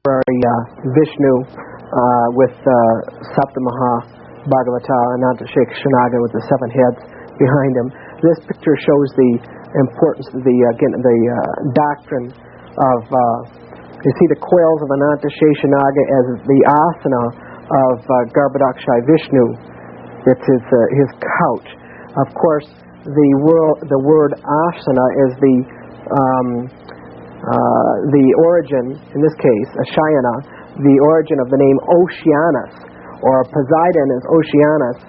Vishnu with Saptamaha Bhagavata Ananta Shekshanaga with the 7 heads behind him. This picture shows the importance of the doctrine of you see the coils of Ananta Sheshanaga as the asana of Garbhodakshai Vishnu. It's his couch. Of course, the word asana is the origin, in this case, Ashayana, the origin of the name Oceanus, or Poseidon as Oceanus,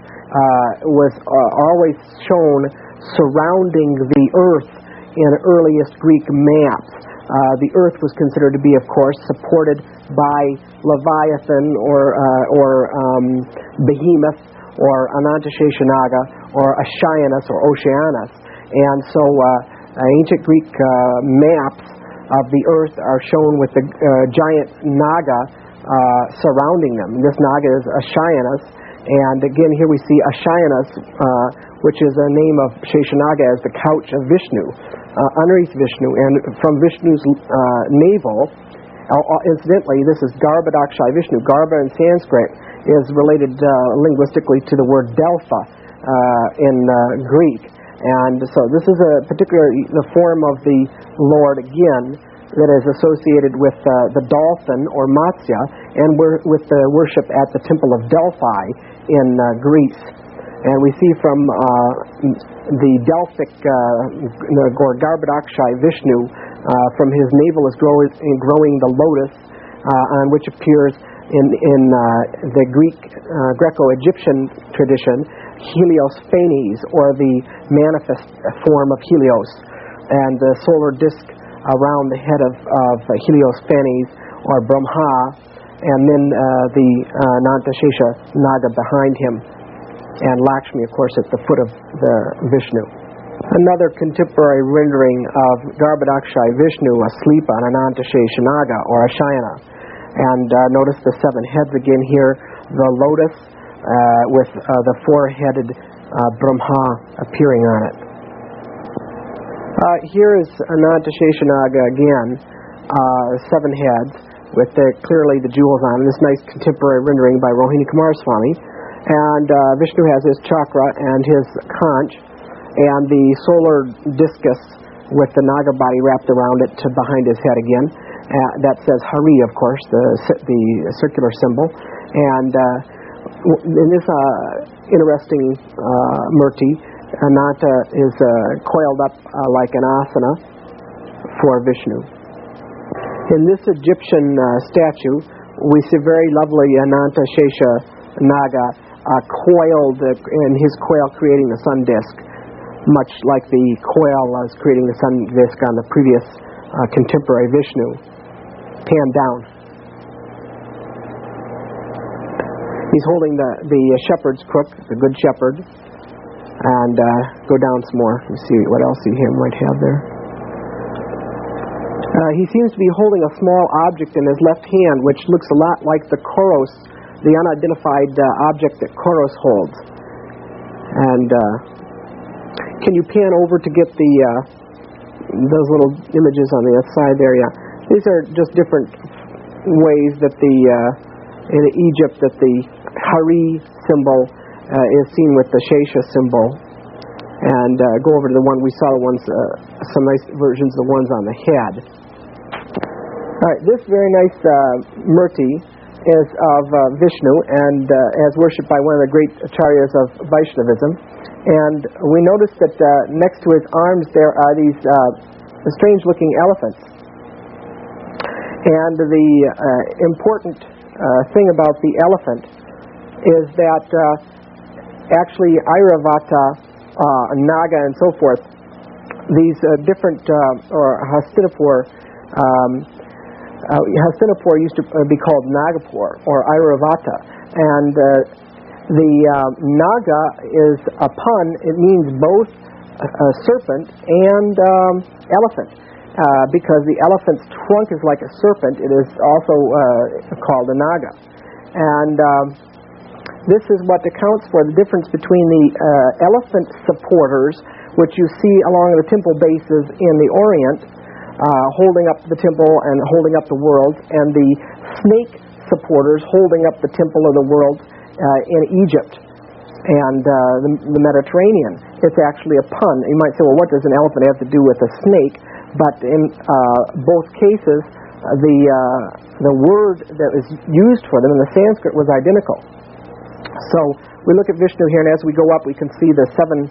was always shown surrounding the earth in earliest Greek maps. The earth was considered to be, of course, supported by Leviathan or Behemoth or Anantasheshanaga or Ashayanus or Oceanus. And so ancient Greek maps of the earth are shown with the giant Naga surrounding them. This Naga is Ashayanus. And again, here we see Ashayanus, which is a name of Sheshanaga as the couch of Vishnu, underneath Vishnu. And from Vishnu's navel, incidentally, this is Garbhodakshai Vishnu. Garbha in Sanskrit is related linguistically to the word Delpha in Greek. And so this is the form of the Lord again that is associated with the dolphin or Matsya and with the worship at the temple of Delphi in Greece. And we see from the Delphic Garbhodakshai Vishnu, from his navel is growing the lotus, on which appears in the Greco-Egyptian tradition, Helios Phanes, or the manifest form of Helios, and the solar disk around the head of Helios Phanes, or Brahma, and then the Anantashesha Naga behind him, and Lakshmi, of course, at the foot of the Vishnu. Another contemporary rendering of Garbhodakshai Vishnu asleep on Anantashesha Naga, or Ashayana. And notice the 7 heads again here, the lotus with the 4-headed Brahma appearing on it. Here is Anantashesha Naga again, 7 heads with clearly the jewels on. This nice contemporary rendering by Rohini Kumaraswamy. And Vishnu has his chakra and his conch, and the solar discus with the Naga body wrapped around it to behind his head again. That says Hari, of course, the circular symbol. And in this interesting murti, Ananta is coiled up like an asana for Vishnu. In this Egyptian statue, we see very lovely Ananta Shesha Naga coiled, and his coil creating the sun disk, much like the coil was creating the sun disk on the previous contemporary Vishnu. Pan down. He's holding the shepherd's crook, the good shepherd, and go down some more. Let me see what else he might have there. He seems to be holding a small object in his left hand, which looks a lot like the Koros, the unidentified object that Koros holds. And can you pan over to get those little images on the side there? Yeah, these are just different ways that in Egypt that the Hari symbol is seen with the Shesha symbol. And go over to the one we saw, some nice versions of the ones on the head. All right, this very nice murti is of Vishnu, and as worshipped by one of the great acharyas of Vaishnavism. And we notice that next to his arms there are these strange-looking elephants. And the important thing about the elephant is that actually Airavata, Naga, and so forth, these different, or Hastinapur, Hastinapur used to be called Nagapur, or Airavata. And the Naga is a pun. It means both a serpent and elephant. Because the elephant's trunk is like a serpent, it is also called a Naga. And this is what accounts for the difference between the elephant supporters, which you see along the temple bases in the Orient, holding up the temple and holding up the world, and the snake supporters holding up the temple of the world in Egypt and the Mediterranean. It's actually a pun. You might say, well, what does an elephant have to do with a snake? But in both cases, the word that was used for them in the Sanskrit was identical. So we look at Vishnu here, and as we go up, we can see the 7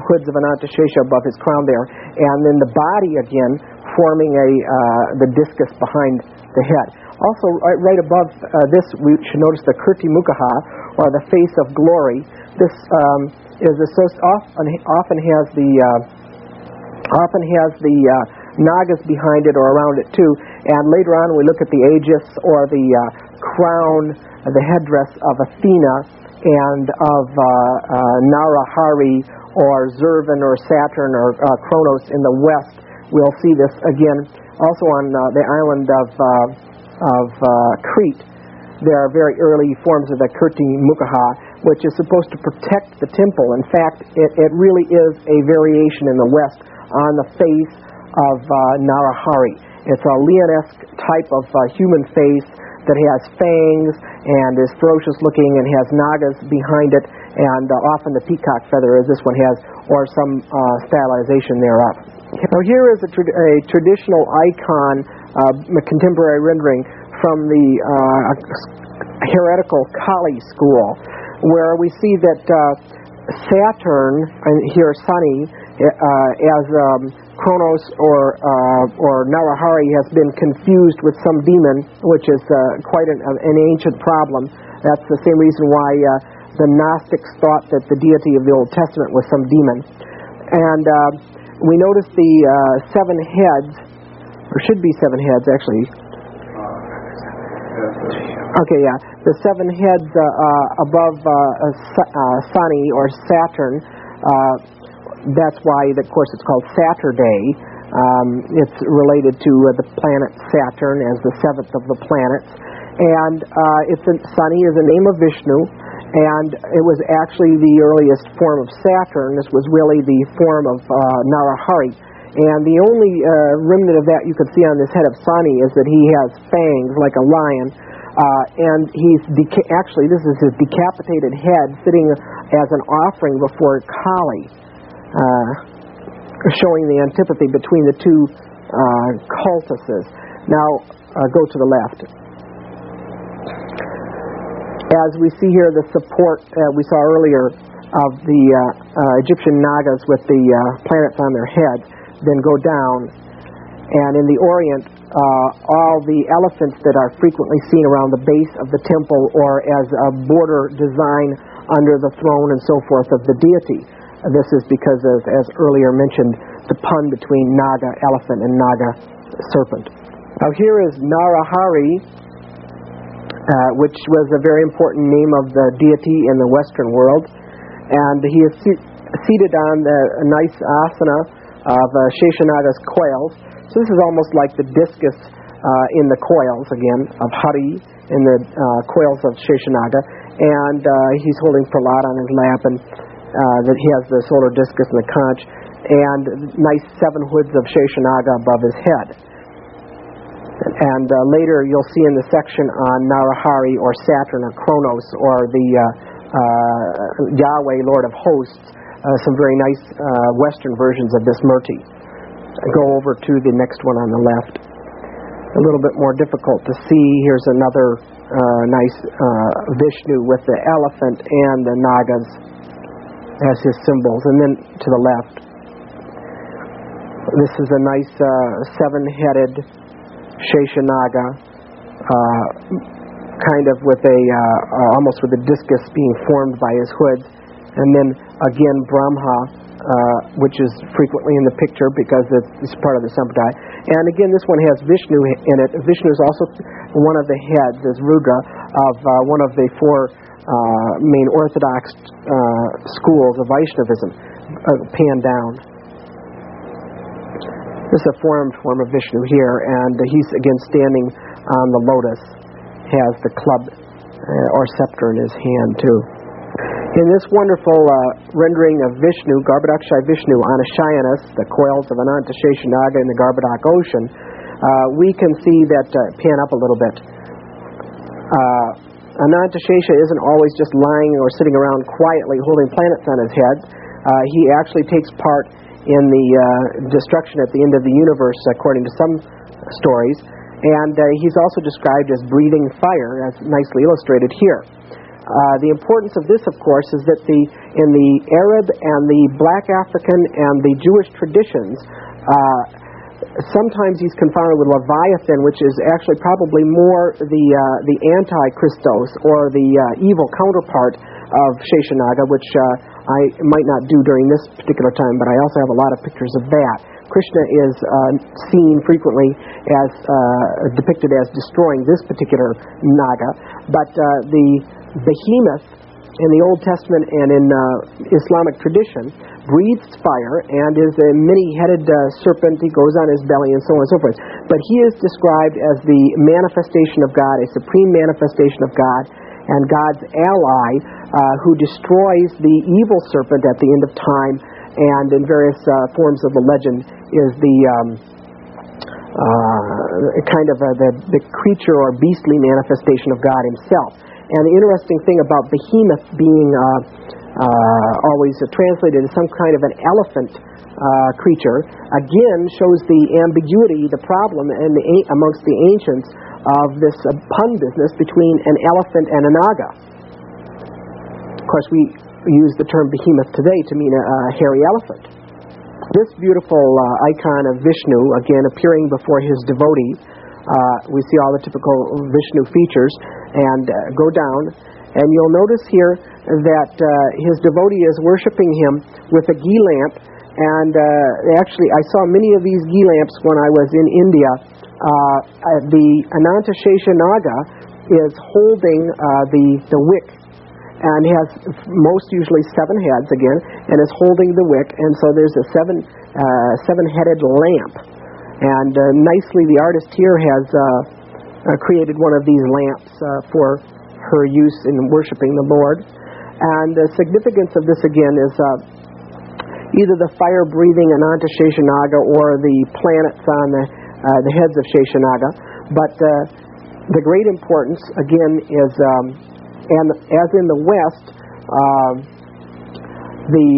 hoods of Anantashesha above his crown there, and then the body again forming the discus behind the head. Also, right above this, we should notice the Kirti Mukha, or the face of glory. This is often has the nagas behind it or around it too. And later on, we look at the aegis or the crown, the headdress of Athena and of Narahari or Zervan or Saturn or Kronos in the west. We'll see this again also on the island of Crete. There are very early forms of the Kirti Mukha, which is supposed to protect the temple. In fact, it really is a variation in the west on the face of Narahari. It's a Leonesque type of human face that has fangs and is ferocious looking and has nagas behind it, and often the peacock feather, as this one has, or some stylization thereof. Now here is a traditional icon, a contemporary rendering from the heretical Kali school, where we see that Saturn, and here Sunny, as Kronos or Narahari has been confused with some demon, which is quite an ancient problem. That's the same reason why the Gnostics thought that the deity of the Old Testament was some demon. And we notice the 7 heads, or should be 7 heads actually. Okay, yeah. The 7 heads above Sunny or Saturn. That's why, of course, it's called Saturday. It's related to the planet Saturn as the 7th of the planets. And Sunny is a name of Vishnu, and it was actually the earliest form of Saturn. This was really the form of Narahari. And the only remnant of that you can see on this head of Sunny is that he has fangs like a lion. And he's actually, this is his decapitated head sitting as an offering before Kali, showing the antipathy between the two cultuses. Now, go to the left. As we see here, the support we saw earlier of the Egyptian Nagas with the planets on their heads, then go down. And in the Orient, all the elephants that are frequently seen around the base of the temple or as a border design under the throne and so forth of the deity. This is because, as earlier mentioned, the pun between Naga elephant and Naga serpent. Now here is Narahari, which was a very important name of the deity in the Western world. And he is seated on a nice asana of Sheshanaga's coils. So this is almost like the discus in the coils, again, of Hari in the coils of Sheshanaga. And he's holding Prahlad on his lap, and that he has the solar discus and the conch, and nice 7 hoods of Sheshanaga above his head. And later you'll see in the section on Narahari or Saturn or Kronos or the Yahweh, Lord of Hosts, some very nice Western versions of this murti. Go over to the next one on the left. A little bit more difficult to see. Here's another nice Vishnu with the elephant and the Nagas as his symbols. And then to the left, this is a nice 7-headed Sheshanaga, kind of with almost with a discus being formed by his hoods. And then again Brahma, which is frequently in the picture because it's part of the Sampradaya. And again, this one has Vishnu in it. Vishnu is also one of the heads, as Rudra, of one of the 4 main orthodox schools of Vaishnavism, panned down. This is a form of Vishnu here, and he's again standing on the lotus, has the club or scepter in his hand too. In this wonderful rendering of Vishnu, Garbhodakshay Vishnu on a Shayanas, the coils of Ananta Sheshanaga in the Garbhodak ocean, we can see that, pan up a little bit. Anantashesha isn't always just lying or sitting around quietly holding planets on his head. He actually takes part in the destruction at the end of the universe, according to some stories. And he's also described as breathing fire, as nicely illustrated here. The importance of this, of course, is that in the Arab and the Black African and the Jewish traditions, sometimes he's confounded with Leviathan, which is actually probably more the anti-Christos, or the evil counterpart of Sheshanaga, which I might not do during this particular time, but I also have a lot of pictures of that. Krishna is seen frequently as depicted as destroying this particular Naga, but the behemoth in the Old Testament and in Islamic tradition breathes fire and is a many-headed serpent. He goes on his belly and so on and so forth. But he is described as the manifestation of God, a supreme manifestation of God, and God's ally who destroys the evil serpent at the end of time, and in various forms of the legend is the kind of the creature or beastly manifestation of God himself. And the interesting thing about behemoth being always translated as some kind of an elephant creature, again shows the ambiguity, the problem amongst the ancients of this pun business between an elephant and a naga. Of course, we use the term behemoth today to mean a hairy elephant. This beautiful icon of Vishnu, again appearing before his devotee, we see all the typical Vishnu features, and go down, and you'll notice here that his devotee is worshiping him with a ghee lamp, and actually I saw many of these ghee lamps when I was in India. The Anantashesha Naga is holding the wick, and has most usually 7 heads again, and is holding the wick, and so there's a seven-headed lamp. And nicely, the artist here has created one of these lamps for her use in worshiping the Lord. And the significance of this again is either the fire-breathing Anantashesha Naga or the planets on the heads of Sheshanaga. But the great importance again is, and as in the West, the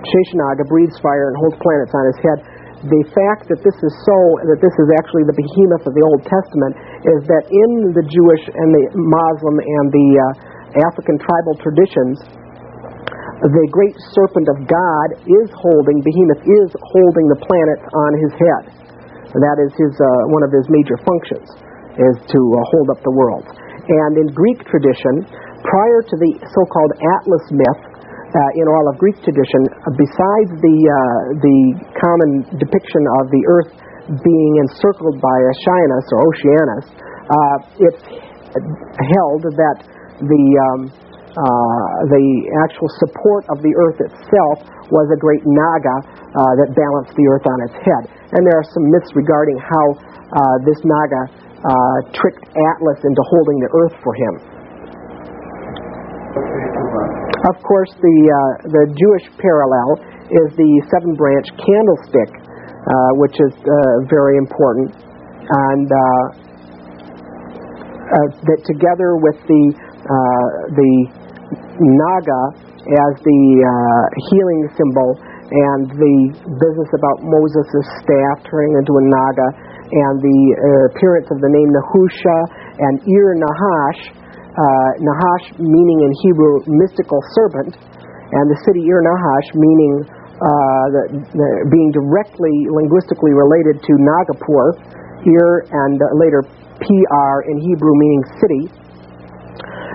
Sheshanaga breathes fire and holds planets on his head. The fact that this is actually the behemoth of the Old Testament is that in the Jewish and the Muslim and the African tribal traditions, the great serpent of God behemoth is holding the planets on his head. And that is one of his major functions, is to hold up the world. And in Greek tradition, prior to the so-called Atlas myth, in all of Greek tradition, besides the common depiction of the earth being encircled by Oceanus or Oceanus, it's held that the actual support of the earth itself was a great naga that balanced the earth on its head. And there are some myths regarding how this naga tricked Atlas into holding the earth for him. Of course, the Jewish parallel is the 7-branch candlestick, which is very important, and that together with the naga as the healing symbol, and the business about Moses' staff turning into a naga, and the appearance of the name Nahusha and Ir-Nahash, Nahash meaning in Hebrew mystical serpent, and the city Ir-Nahash meaning being directly linguistically related to Nagapur, Ir and later PR in Hebrew meaning city,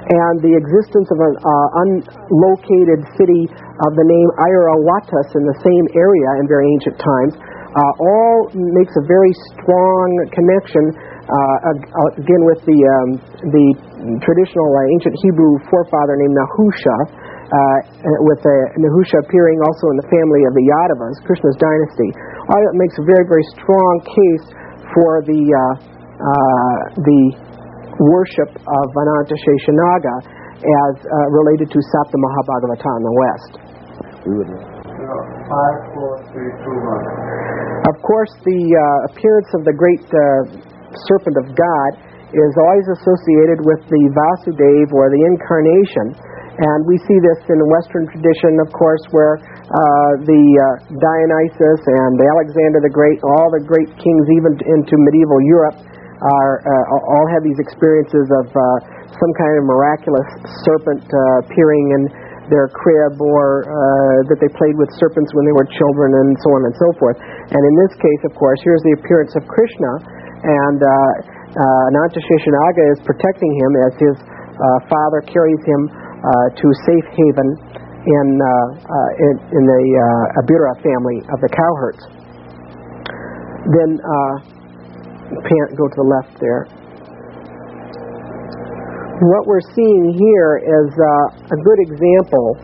and the existence of an unlocated city of the name Iravatas in the same area in very ancient times, all makes a very strong connection again with the traditional ancient Hebrew forefather named Nahusha, with Nahusha appearing also in the family of the Yadavas, Krishna's dynasty. All that makes a very, very strong case for the worship of Anantashesha Naga as related to Sapta Mahabhagavata in the West. 5, 4, 3, 2, 1. Of course, the appearance of the great serpent of God is always associated with the Vasudeva or the incarnation. And we see this in Western tradition, of course, where the Dionysus and Alexander the Great, all the great kings, even into medieval Europe, all have these experiences of some kind of miraculous serpent appearing in their crib, or that they played with serpents when they were children, and so on and so forth. And in this case, of course, here's the appearance of Krishna, and Ananta Sheshanaga is protecting him as his father carries him to safe haven in the Abira family of the cowherds. Then, go to the left there. What we're seeing here is a good example,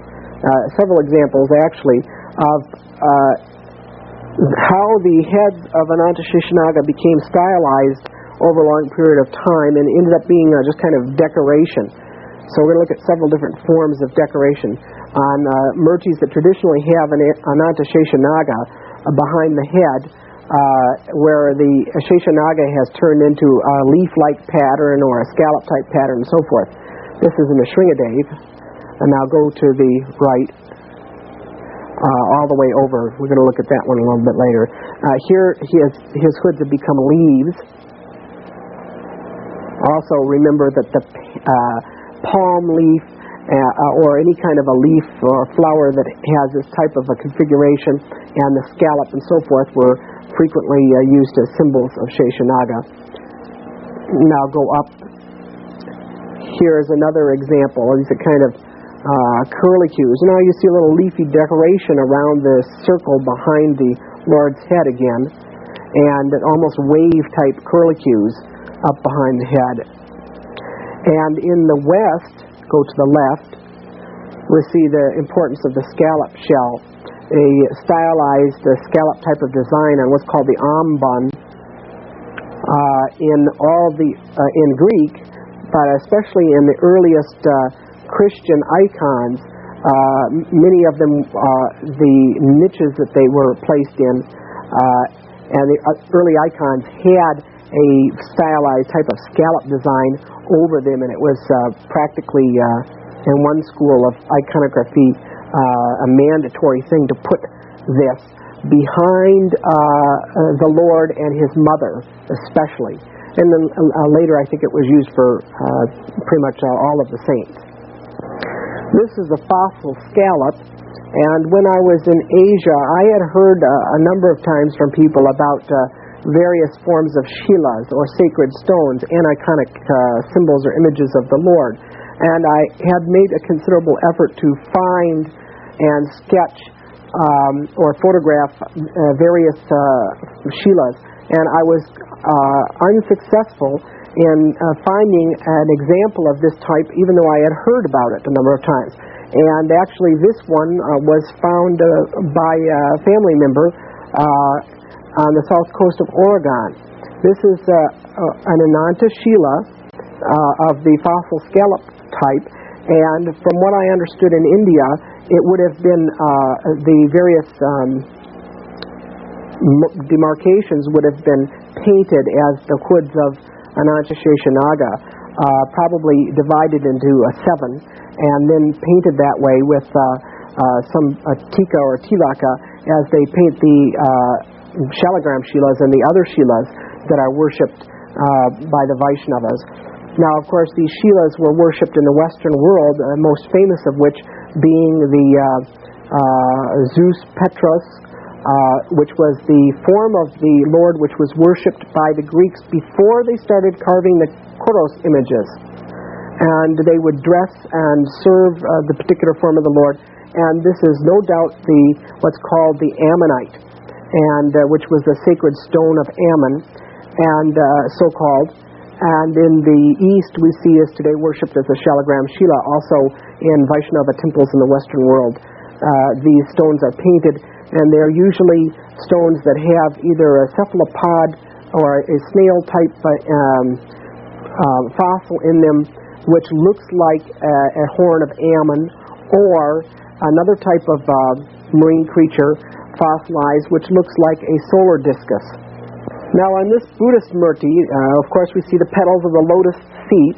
several examples actually, of how the heads of Ananta Sheshanaga became stylized over a long period of time and ended up being just kind of decoration. So we're going to look at several different forms of decoration on murtis that traditionally have an Ananta Sheshanaga behind the head, where the Sheshanaga has turned into a leaf-like pattern or a scallop-type pattern and so forth. This is in the Shringadeva. And now go to the right, all the way over. We're going to look at that one a little bit later. Here his hoods have become leaves. Also remember that the palm leaf or any kind of a leaf or flower that has this type of a configuration, and the scallop and so forth were frequently used as symbols of Sheshanaga. Now go up. Here is another example. These are kind of curlicues. Now you see a little leafy decoration around the circle behind the Lord's head again, and almost wave-type curlicues up behind the head. And in the west, go to the left, we see the importance of the scallop shell, a stylized scallop type of design on what's called the ambon in Greek, but especially in the earliest Christian icons. Many of them, the niches that they were placed in, and the early icons had a stylized type of scallop design over them, and it was practically, in one school of iconography, a mandatory thing to put this behind the Lord and His mother, especially. And then later, I think it was used for pretty much all of the saints. This is a fossil scallop, and when I was in Asia, I had heard a number of times from people about various forms of shilas, or sacred stones, aniconic symbols or images of the Lord. And I had made a considerable effort to find and sketch or photograph various shilas, and I was unsuccessful in finding an example of this type, even though I had heard about it a number of times. And actually this one was found by a family member on the south coast of Oregon. This is an Ananta Shila of the fossil scallop type, and from what I understood in India, it would have been the various demarcations would have been painted as the hoods of Ananta Sheshanaga, probably divided into 7, and then painted that way with some tika or tilaka as they paint the shalagram shilas and the other shilas that are worshipped by the Vaishnavas. Now, of course, these shilas were worshipped in the Western world, most famous of which being the Zeus Petros, which was the form of the Lord which was worshipped by the Greeks before they started carving the Koros images. And they would dress and serve the particular form of the Lord. And this is no doubt what's called the Ammonite, and which was the sacred stone of Ammon, and so-called. And in the East, we see is today worshipped as a shalagram shila. Also in Vaishnava temples in the Western world, these stones are painted, and they're usually stones that have either a cephalopod or a snail-type fossil in them, which looks like a horn of Ammon, or another type of marine creature fossilized, which looks like a solar discus. Now on this Buddhist murti, of course we see the petals of the lotus feet,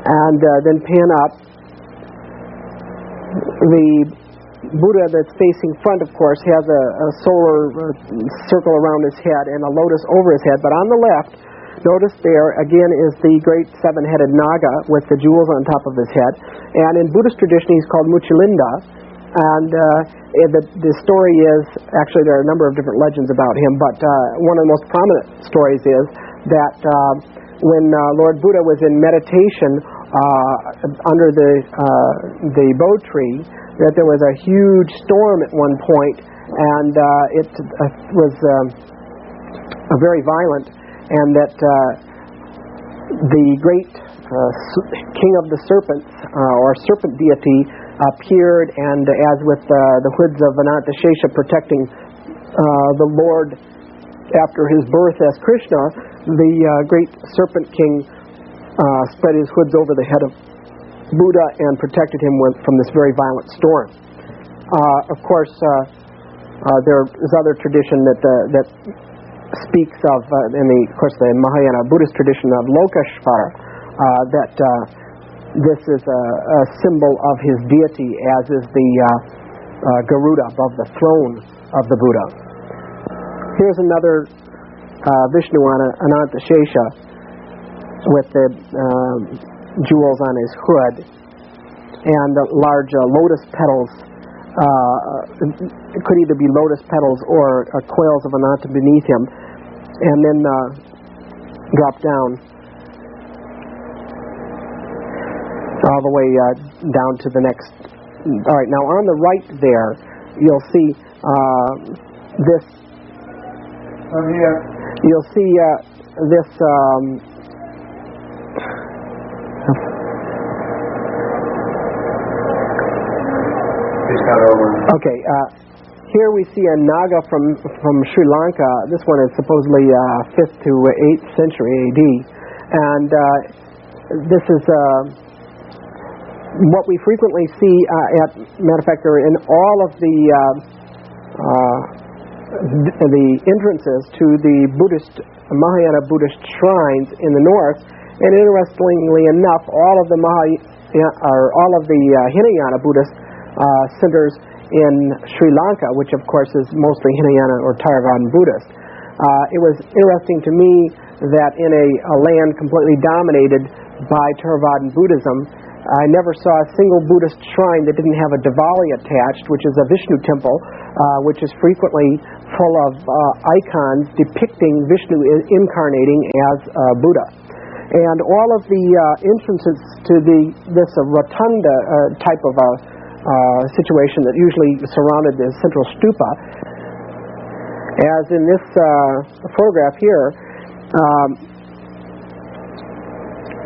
and then pan up. The Buddha that's facing front, of course, has a solar circle around his head and a lotus over his head, but on the left, notice there again is the great seven-headed Naga with the jewels on top of his head, and in Buddhist tradition he's called Muchilinda, and the story is, actually there are a number of different legends about him, but one of the most prominent stories is that when Lord Buddha was in meditation under the Bo tree, that there was a huge storm at one point, and it was very violent, and that the great king of the serpents, or serpent deity, appeared, and as with the hoods of Anantashesha protecting the Lord after his birth as Krishna, the great serpent king spread his hoods over the head of Buddha and protected him from this very violent storm. Of course, there is other tradition that speaks of, in the Mahayana Buddhist tradition of Lokeshvara, that this is a symbol of his deity, as is the Garuda above the throne of the Buddha. Here's another Vishnu Anantashesha with the jewels on his hood and large lotus petals. It could either be lotus petals or coils of Ananta beneath him, and then drop down all the way down to the next. All right, now on the right there, you'll see this. You'll see this. Okay, here we see a Naga from Sri Lanka. This one is supposedly 5th to 8th century AD, and this is what we frequently see. Matter of fact, they're in all of the entrances to the Mahayana Buddhist shrines in the north, and interestingly enough, all of the Hinayana Buddhist centers in Sri Lanka, which of course is mostly Hinayana or Theravadan Buddhist. It was interesting to me that in a land completely dominated by Theravadan Buddhism, I never saw a single Buddhist shrine that didn't have a Diwali attached, which is a Vishnu temple, which is frequently full of icons depicting Vishnu incarnating as Buddha. And all of the entrances to this rotunda type of situation that usually surrounded the central stupa, as in this photograph here,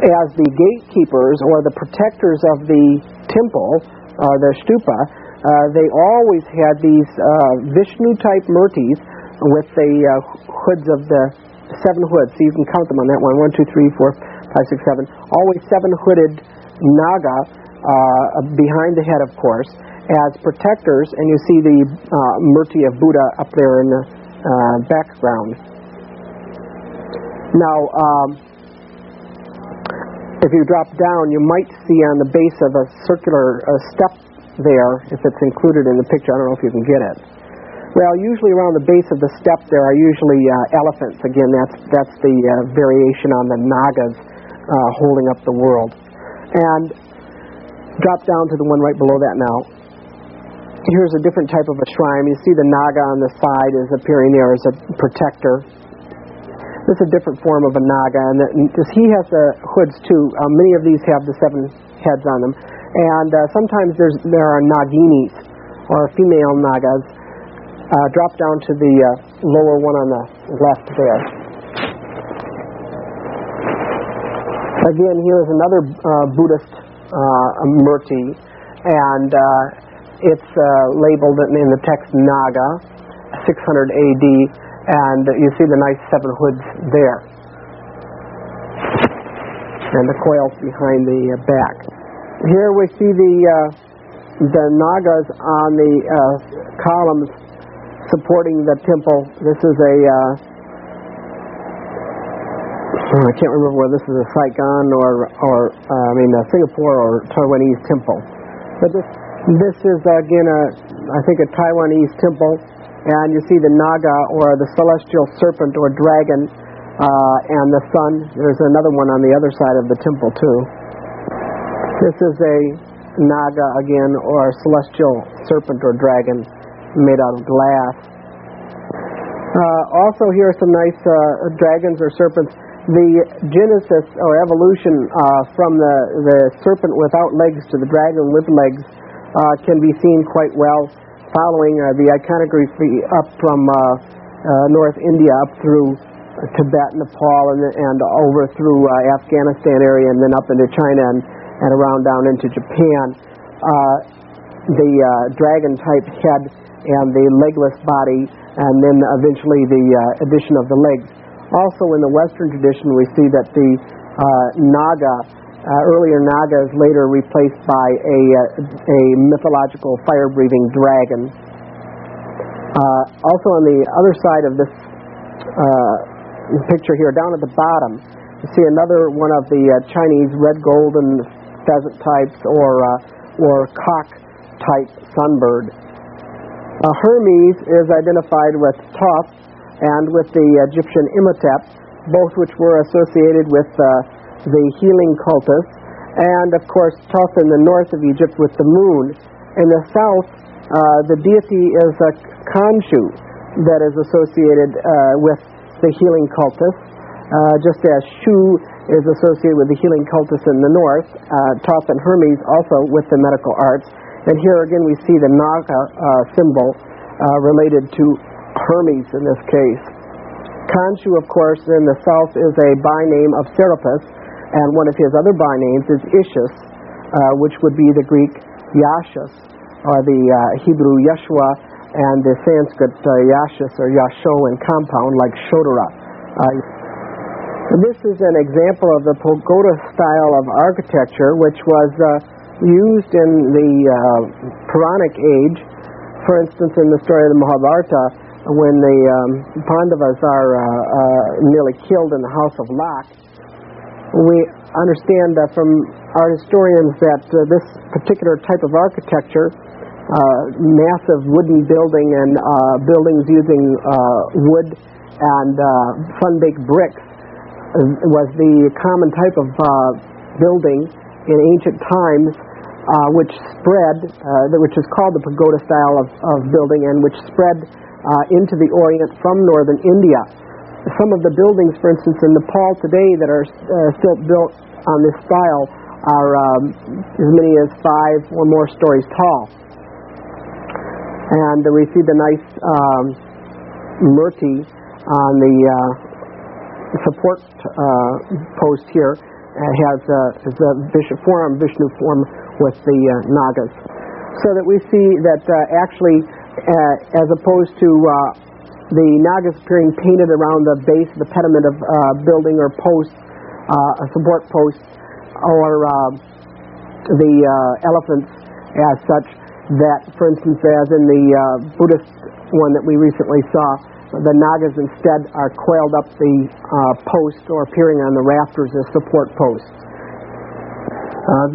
as the gatekeepers or the protectors of the temple, the stupa, they always had these Vishnu-type murtis with the hoods of the 7 hoods. So you can count them on that one. 1, 2, 3, 4, 5, 6, 7. Always 7-hooded Naga behind the head, of course, as protectors, and you see the murti of Buddha up there in the background. Now, if you drop down, you might see on the base of a circular step there, if it's included in the picture. I don't know if you can get it. Well, usually around the base of the step there are usually elephants. Again, that's the variation on the Nagas holding up the world. And drop down to the one right below that now. Here's a different type of a shrine. You see the Naga on the side is appearing there as a protector. This is a different form of a Naga, and he has the hoods too. Many of these have the 7 heads on them, and sometimes there are Naginis, or female Nagas. Drop down to the lower one on the left there. Again, here is another Buddhist murti, and it's labeled in the text Naga, 600 AD, and you see the nice 7 hoods there, and the coils behind the back. Here we see the Nagas on the columns supporting the temple. This is a, I can't remember whether this is a Saigon or a Singapore or Taiwanese temple. But this is again I think a Taiwanese temple, and you see the Naga or the celestial serpent or dragon, and the sun. There's another one on the other side of the temple too. This is a Naga again, or celestial serpent or dragon made out of glass. Also here are some nice dragons or serpents. The genesis or evolution from the serpent without legs to the dragon with legs can be seen quite well, following the iconography up from North India up through Tibet, Nepal, and over through Afghanistan area, and then up into China and around down into Japan. The dragon type head and the legless body, and then eventually the addition of the legs. Also in the Western tradition we see that the Naga, earlier Naga is later replaced by a mythological fire-breathing dragon. Also on the other side of this picture here, down at the bottom, you see another one of the Chinese red golden pheasant types or cock type sunbird. Hermes is identified with Thoth and with the Egyptian Imhotep, both which were associated with the healing cultus, and of course Thoth in the north of Egypt with the moon. In the south, the deity is a Khonshu that is associated with the healing cultus, just as Shu is associated with the healing cultus in the north, Thoth and Hermes also with the medical arts. And here again we see the Naga symbol related to Hermes in this case. Khonshu, of course, in the south is a byname of Serapis, and one of his other bynames is Ishus, which would be the Greek Yashus, or the Hebrew Yeshua, and the Sanskrit Yashus or Yasho in compound, like Shodara. This is an example of the pagoda style of architecture, which was used in the Puranic age. For instance, in the story of the Mahabharata, when the Pandavas are nearly killed in the house of Lak, we understand from our historians that this particular type of architecture, massive wooden building and buildings using wood and sun-baked bricks, was the common type of building in ancient times, which spread, which is called the pagoda style of building, and which spread into the Orient from northern India. Some of the buildings, for instance, in Nepal today that are still built on this style are as many as 5 or more stories tall. And we see the nice murti on the support post here. Has a forearm Vishnu form with the Nagas. So that we see that actually, as opposed to the Nagas appearing painted around the base of the pediment of building or posts, a support post, or the elephants as such, that, for instance, as in the Buddhist one that we recently saw, the Nagas instead are coiled up the post or appearing on the rafters as support posts.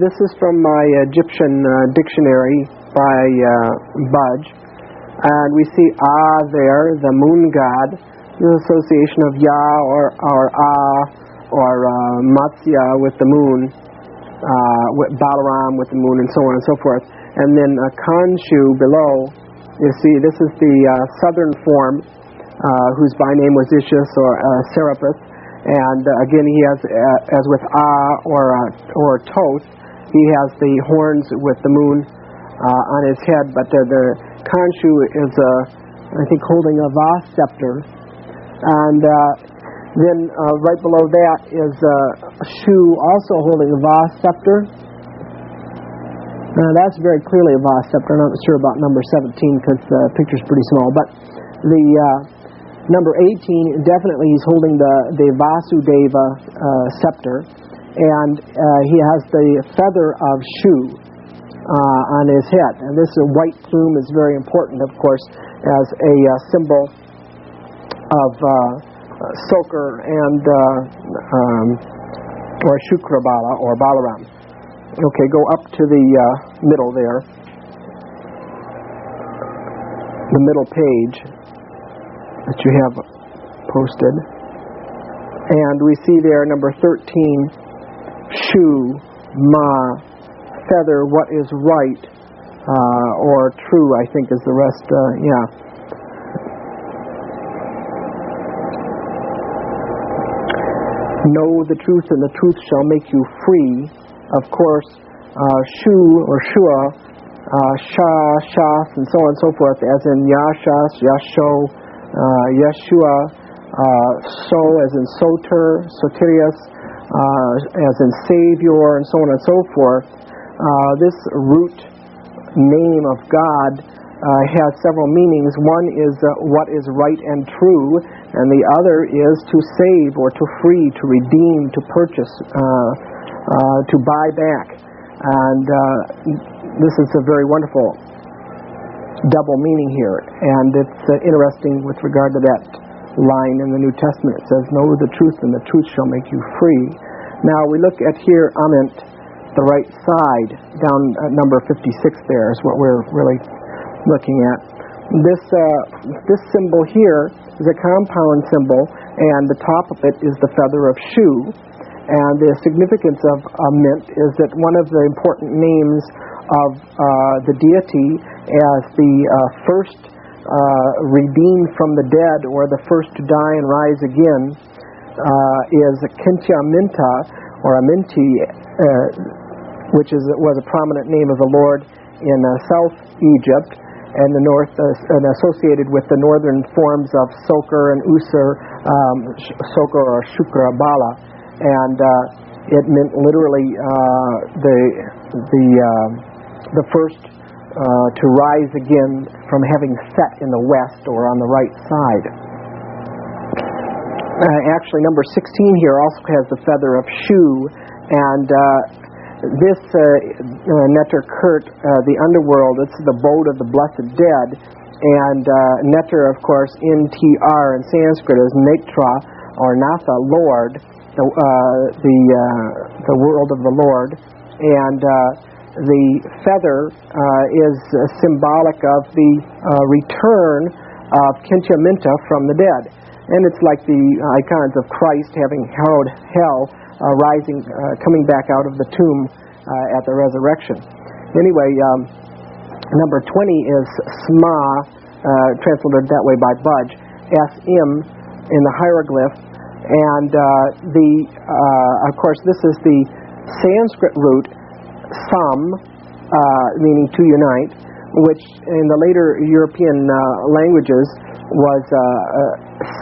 This is from my Egyptian dictionary by Budge, and we see there, the moon god, the association of Ya or or Matsya with the moon, with Balaram with the moon, and so on and so forth. And then Khonshu below, you see this is the southern form, whose byname was Ishus or Serapis, and again he has, as with or Thoth, he has the horns with the moon on his head, but the Khonshu is, I think, holding a vase scepter, and then right below that is Shu also holding a vase scepter. That's very clearly a vase scepter. I'm not sure about number 17 because the picture's pretty small, but the number 18, definitely he's holding the Vasudeva scepter, and he has the feather of Shu on his head. And this white plume is very important, of course, as a symbol of Soker and or Shukra Bala or Balaram. Okay, go up to the middle there, the middle page that you have posted, and we see there number 13, Shu, Ma, feather, what is right, or true, I think is the rest, Know the truth, and the truth shall make you free. Of course, Shu or Shua, Sha, Shas, and so on and so forth, as in Yashas, Yasho, Yeshua, So as in Soter, Soterius, as in Savior, and so on and so forth. This root name of God has several meanings. One is what is right and true, and the other is to save or to free, to redeem, to purchase, to buy back. And this is a very wonderful double meaning here, and it's interesting with regard to that line in the New Testament. It says, know the truth, and the truth shall make you free. Now we look at here, Ament, the right side, down at number 56 there is what we're really looking at. This symbol here is a compound symbol, and the top of it is the feather of Shu. And the significance of Ament is that one of the important names of the deity as the first redeemed from the dead, or the first to die and rise again, is Kintiaminta, or Aminti, which was a prominent name of the Lord in South Egypt, and the north, and associated with the northern forms of Soker and Usur, Soker or Shukra Bala, and it meant literally the first to rise again from having set in the west or on the right side. Actually, number 16 here also has the feather of Shu, and this Neter Kurt, the underworld, it's the abode of the blessed dead, and Neter, of course, NTR in Sanskrit is Netra, or Natha, Lord, the world of the Lord, and the feather is symbolic of the return of Kintiaminta from the dead. And it's like the icons of Christ having harrowed hell, rising, coming back out of the tomb at the resurrection. Anyway, number 20 is Sma, translated that way by Budge, S-M in the hieroglyph. And of course, this is the Sanskrit root, Sam, meaning to unite, which in the later European languages was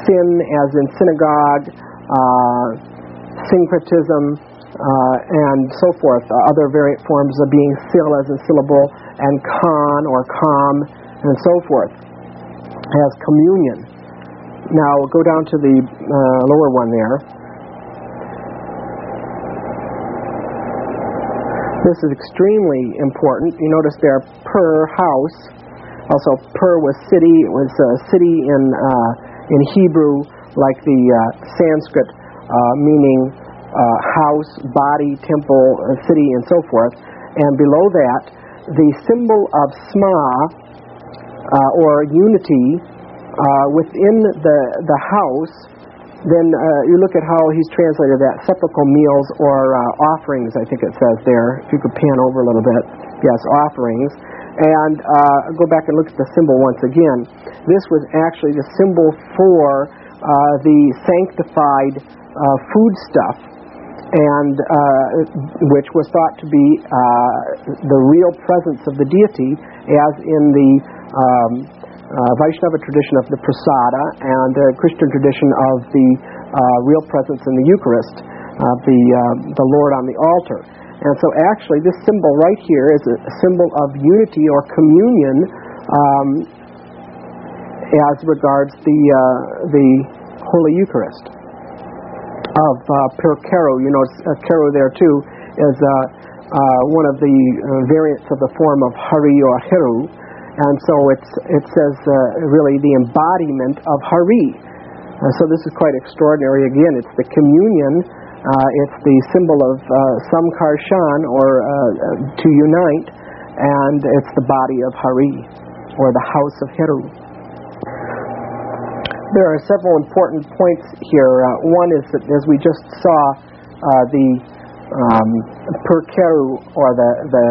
sin, as in synagogue, syncretism, and so forth, other variant forms of being sil as in syllable, and khan or kam, and so forth, as communion. Now we'll go down to the lower one there. This is extremely important. You notice there, per, house. Also, per was city. It was city in Hebrew, like the Sanskrit, meaning house, body, temple, city, and so forth. And below that, the symbol of Sma, or unity, within the house. Then you look at how he's translated that, sepulchral meals or offerings, I think it says there. If you could pan over a little bit. Yes, offerings. And go back and look at the symbol once again. This was actually the symbol for the sanctified foodstuff, and which was thought to be the real presence of the deity, as in the Vaishnava tradition of the prasada, and Christian tradition of the real presence in the Eucharist, the Lord on the altar. And so actually this symbol right here is a symbol of unity or communion as regards the Holy Eucharist of per kero. You notice kero there too is one of the variants of the form of Hari or Heru. And so it says really the embodiment of Hari. So this is quite extraordinary. Again, it's the communion, it's the symbol of samkarshan, or to unite, and it's the body of Hari, or the house of Heru. There are several important points here. One is that, as we just saw, the Purkeru, or the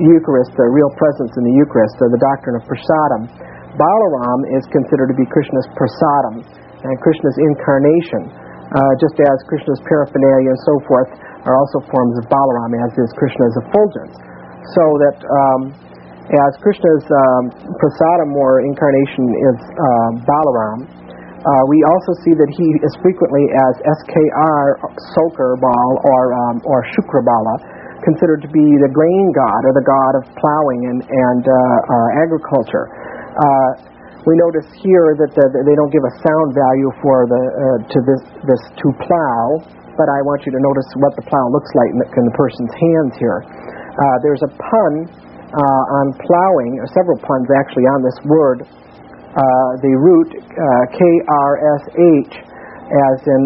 Eucharist, the real presence in the Eucharist, the doctrine of prasadam. Balaram is considered to be Krishna's prasadam and Krishna's incarnation, just as Krishna's paraphernalia and so forth are also forms of Balaram, as is Krishna's effulgence. So that as Krishna's prasadam, or incarnation, is Balaram, we also see that he is frequently as SKR, Sokar Bal, or Shukrabala, considered to be the grain god, or the god of plowing and agriculture. We notice here that they don't give a sound value for this to plow, but I want you to notice what the plow looks like in the person's hands here. There's a pun on plowing, or several puns actually on this word. The root KRSH, as in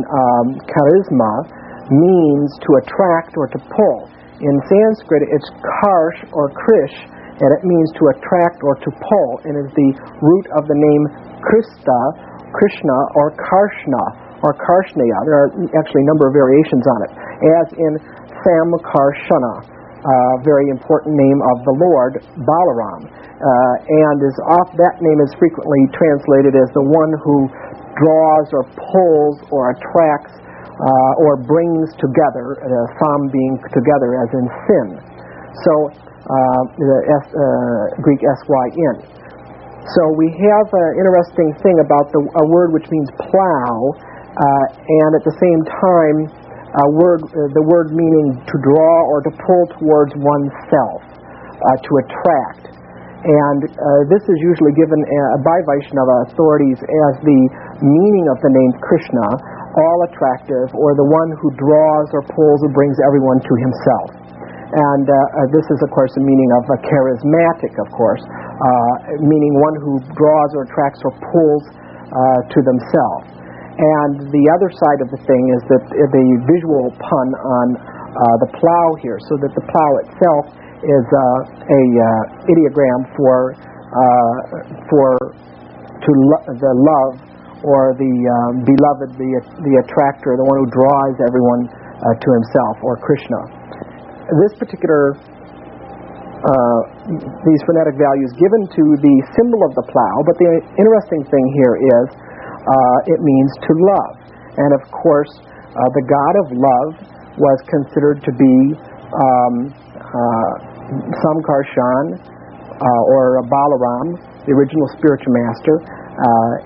charisma, means to attract or to pull. In Sanskrit, it's karsh or krish, and it means to attract or to pull, and is the root of the name Krishna, or Karshna, or Karshneya. There are actually a number of variations on it, as in Samkarshana, very important name of the Lord, Balaram, and that name is frequently translated as the one who draws or pulls or attracts or brings together, sam being together as in sin. So the Greek SYN. So we have an interesting thing about a word which means plow, and at the same time the word meaning to draw or to pull towards oneself, to attract. And this is usually given by Vaishnava authorities as the meaning of the name Krishna, all attractive, or the one who draws or pulls or brings everyone to himself. And this is, of course, the meaning of a charismatic, of course, meaning one who draws or attracts or pulls to themselves. And the other side of the thing is that the visual pun on the plow here, so that the plow itself is a ideogram for the love, or the beloved, the attractor, the one who draws everyone to himself, or Krishna. This particular, these phonetic values given to the symbol of the plow, but the interesting thing here is it means to love. And of course, the god of love was considered to be Samkarshan, or Balaram, the original spiritual master,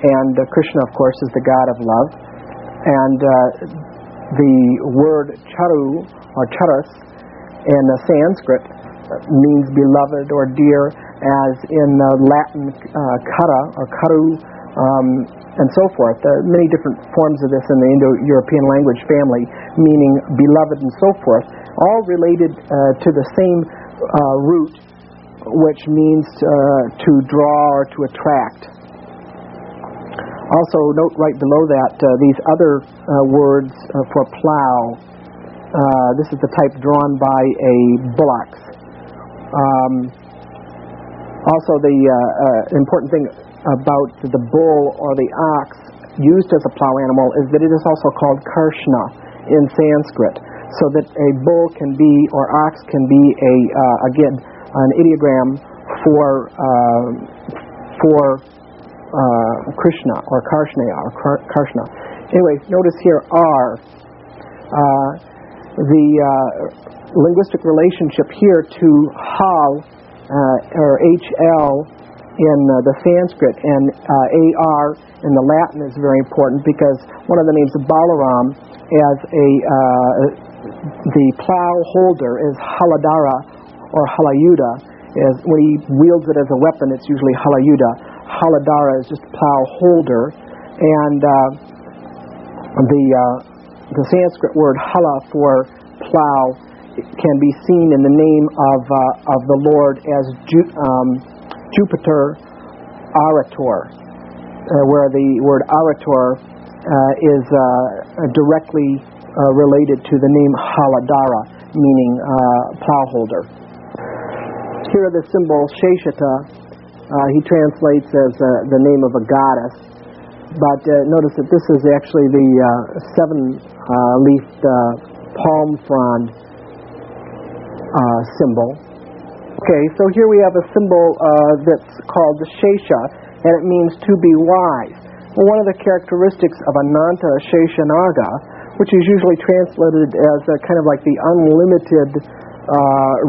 and Krishna, of course, is the god of love. And the word charu, or charas, in Sanskrit means beloved or dear, as in Latin kara, or karu, and so forth. Many different forms of this in the Indo-European language family, meaning beloved and so forth, all related to the same root, which means to draw or to attract. Also, note right below that these other words for plow. This is the type drawn by a bullocks. Also, the important thing about the bull or the ox used as a plow animal is that it is also called karshna in Sanskrit, so that a bull can be, or ox can be, again, an ideogram for Krishna, or Karshneya, or Karshna. Anyway, notice here R. The linguistic relationship here to hal, or HL in the Sanskrit, and AR in the Latin is very important, because one of the names of Balaram as the plow holder is Haladara, or Halayuda. When he wields it as a weapon, it's usually Halayuda. Haladara is just plow holder, and the Sanskrit word hala for plow can be seen in the name of the Lord as Jupiter Arator, where the word Arator is directly related to the name Haladara, meaning plowholder. Here the symbol Sheshata, he translates as the name of a goddess, but notice that this is actually the seven-leafed palm frond symbol. Okay, so here we have a symbol that's called the Shesha, and it means to be wise. Well, one of the characteristics of Ananta Sheshanaga, which is usually translated as kind of like the unlimited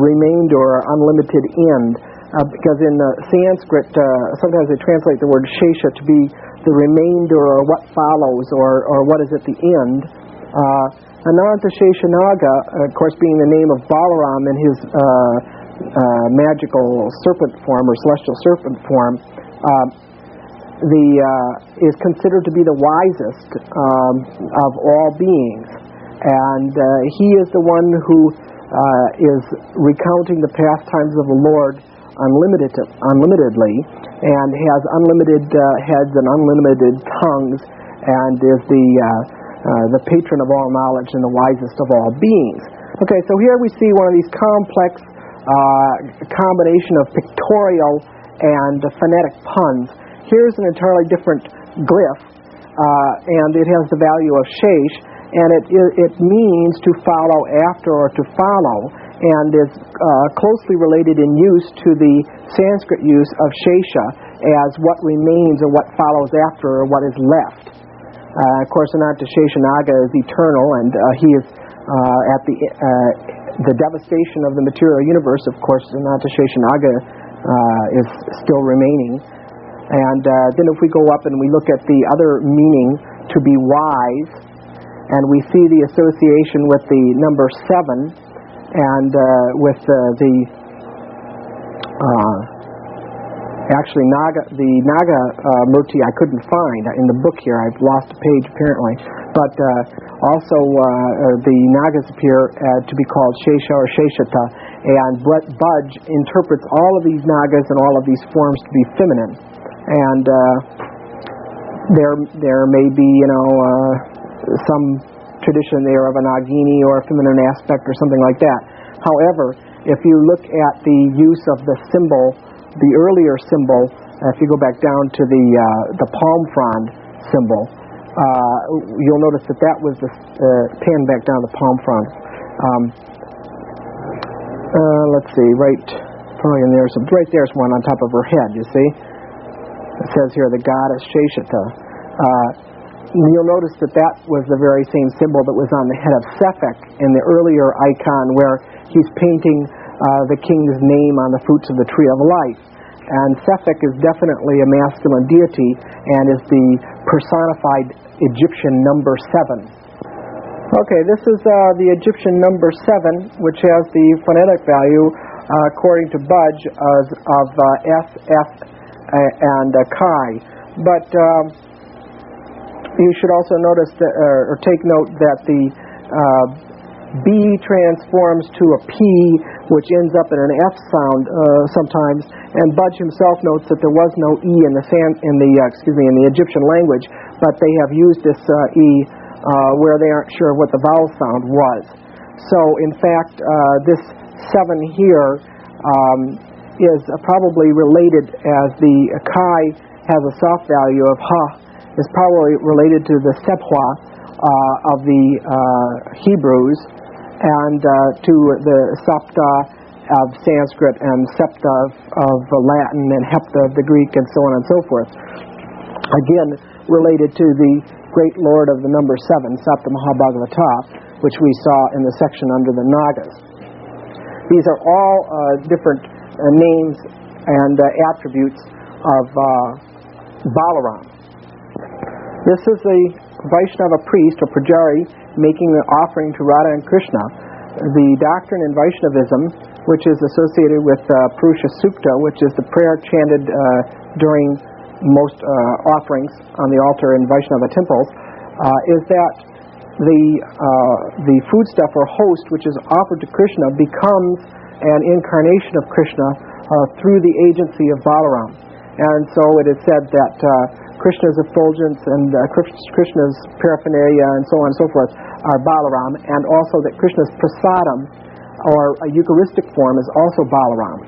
remainder or unlimited end, because in Sanskrit sometimes they translate the word Shesha to be the remainder or what follows or what is at the end. Ananta Sheshanaga, of course being the name of Balaram in his magical serpent form or celestial serpent form, is considered to be the wisest of all beings, and he is the one who is recounting the pastimes of the Lord unlimitedly, and has unlimited heads and unlimited tongues, and is the patron of all knowledge and the wisest of all beings. Okay, so here we see one of these complex combination of pictorial and phonetic puns. Here's an entirely different glyph, and it has the value of shesh, and it means to follow after or to follow, and is closely related in use to the Sanskrit use of shesha as what remains or what follows after or what is left. Of course, Ananta Sheshanaga is eternal, and he is at the devastation of the material universe. Of course, Ananta Sheshanaga is still remaining. And then if we go up and we look at the other meaning, to be wise, and we see the association with the number 7, and with actually the Naga Murti I couldn't find in the book here. I've lost a page apparently. But also the Nagas appear to be called Shesha or Sheshata, and Budge interprets all of these Nagas and all of these forms to be feminine. And there may be, some tradition there of a Nagini or a feminine aspect or something like that. However, if you look at the use of the symbol, the earlier symbol, if you go back down to the palm frond symbol, you'll notice that was the pan back down the palm frond. Let's see, right probably in there. So right there's one on top of her head. You see, it says here the goddess Sheshata. You'll notice that was the very same symbol that was on the head of Sephek in the earlier icon, where he's painting the king's name on the fruits of the tree of life. And Sephek is definitely a masculine deity and is the personified Egyptian number 7. Okay, this is the Egyptian number 7, which has the phonetic value, according to Budge, of S, F, and Chi. But you should also notice that, or take note that the B transforms to a P, which ends up in an F sound sometimes. And Budge himself notes that there was no E in the Egyptian language, but they have used this E where they aren't sure what the vowel sound was. So, in fact, this 7 here is probably related, as the Chi has a soft value of Ha, is probably related to the Sebhwa of the Hebrews, and to the Sapta of Sanskrit and Septa of Latin and Hepta of the Greek, and so on and so forth. Again, related to the great lord of the number 7, Sapta Mahabhagavata, which we saw in the section under the Nagas. These are all different names and attributes of Balaram. This is a Vaishnava priest or Pujari making the offering to Radha and Krishna. The doctrine in Vaishnavism, which is associated with Purusha Sukta, which is the prayer chanted during most offerings on the altar in Vaishnava temples, is that the foodstuff or host which is offered to Krishna becomes and incarnation of Krishna through the agency of Balaram. And so it is said that Krishna's effulgence and Krishna's paraphernalia and so on and so forth are Balaram, and also that Krishna's prasadam, or a Eucharistic form, is also Balaram.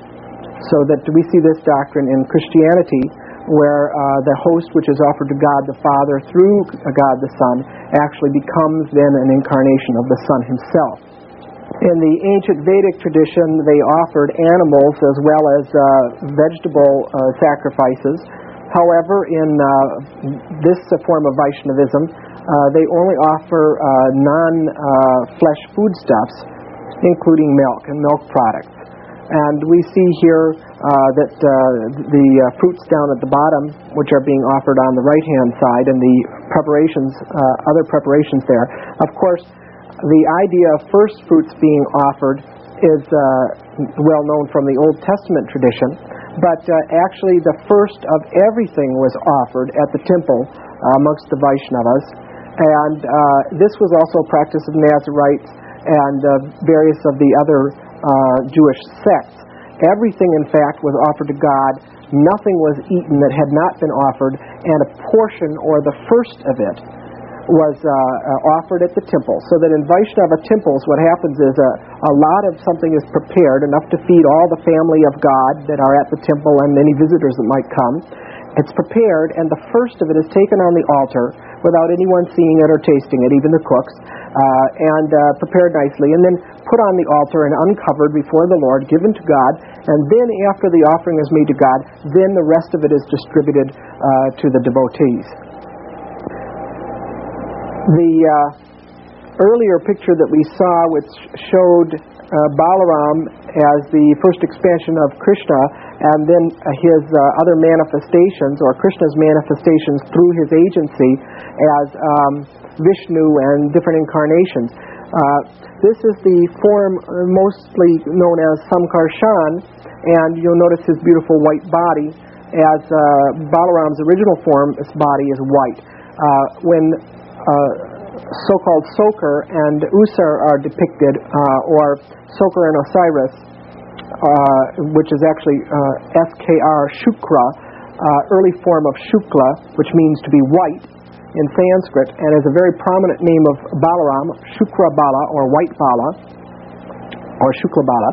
So that we see this doctrine in Christianity, where the host which is offered to God the Father through God the Son actually becomes then an incarnation of the Son himself. In the ancient Vedic tradition, they offered animals as well as vegetable sacrifices. However, in this form of Vaishnavism, they only offer non-flesh foodstuffs, including milk and milk products. And we see here that the fruits down at the bottom, which are being offered on the right-hand side, and the preparations, other preparations there. Of course, the idea of first fruits being offered is well known from the Old Testament tradition, but actually the first of everything was offered at the temple amongst the Vaishnavas, and this was also a practice of Nazarites and various of the other Jewish sects. Everything, in fact, was offered to God. Nothing was eaten that had not been offered, and a portion, or the first of it, was offered at the temple. So that in Vaishnava temples, what happens is a lot of something is prepared, enough to feed all the family of God that are at the temple and any visitors that might come. It's prepared, and the first of it is taken on the altar without anyone seeing it or tasting it, even the cooks, and prepared nicely, and then put on the altar and uncovered before the Lord, given to God, and then after the offering is made to God, then the rest of it is distributed to the devotees. The earlier picture that we saw, which showed Balaram as the first expansion of Krishna, and then his other manifestations, or Krishna's manifestations through his agency as Vishnu and different incarnations. This is the form mostly known as Samkarshan, and you'll notice his beautiful white body, as Balaram's original form, his body is white. When so-called Soker and Usar are depicted, or Soker and Osiris, which is actually SKR Shukra, early form of Shukla, which means to be white in Sanskrit, and is a very prominent name of Balaram, Shukra Bala, or White Bala, or Shukla Bala.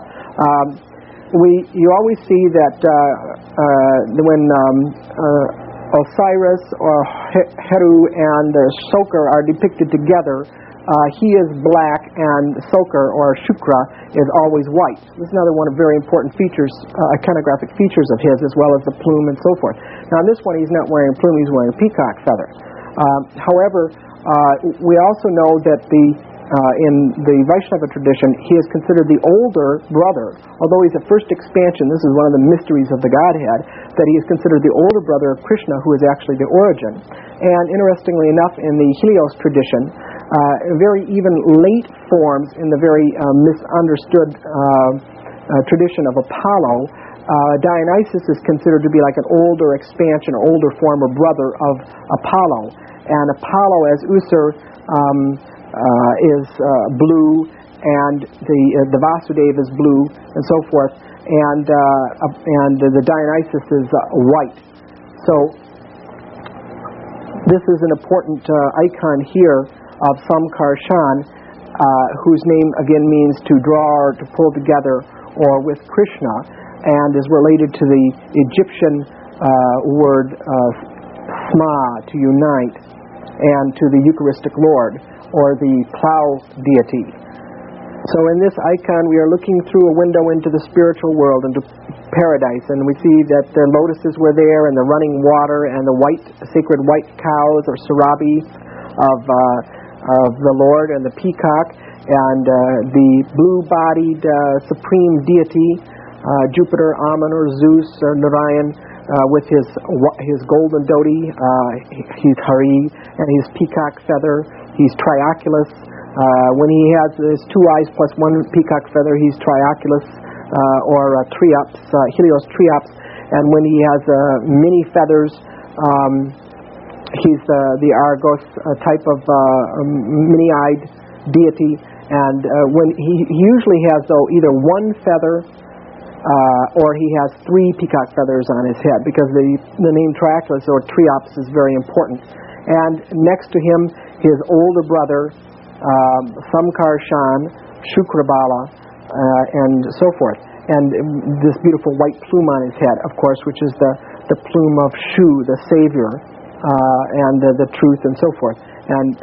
You always see that when Osiris or Heru and Soker are depicted together, he is black and Soker, or Shukra, is always white. This is another one of very important features, iconographic features of his, as well as the plume and so forth. Now in this one he's not wearing a plume, he's wearing a peacock feather. However, we also know that in the Vaishnava tradition, he is considered the older brother. Although he's a first expansion, this is one of the mysteries of the Godhead, that he is considered the older brother of Krishna, who is actually the origin. And interestingly enough, in the Helios tradition, very even late forms in the very misunderstood tradition of Apollo, Dionysus is considered to be like an older expansion, older form or brother of Apollo. And Apollo, as Usar, is blue, and the Vasudeva is blue, and so forth, and the Dionysus is white. So this is an important icon here of Samkarshan, whose name again means to draw or to pull together, or with Krishna, and is related to the Egyptian word sma, to unite, and to the Eucharistic Lord, or the plow deity. So in this icon we are looking through a window into the spiritual world, into paradise, and we see that the lotuses were there, and the running water, and the sacred white cows, or sarabi, of the Lord, and the peacock, and the blue-bodied supreme deity, Jupiter, Amun, or Zeus, or Narayan, with his golden dhoti, he's Hari, and his peacock feather, he's Trioculus. When he has his two eyes plus one peacock feather, he's Trioculus, or Triops, Helios Triops. And when he has many feathers, he's the Argos type of many-eyed deity. And when he usually has, though, either one feather or he has 3 peacock feathers on his head, because the name Triaculus or Triops is very important. And next to him, his older brother, Samkarshan, Shukrabala, and so forth. And this beautiful white plume on his head, of course, which is the plume of Shu, the Savior, and the truth, and so forth. And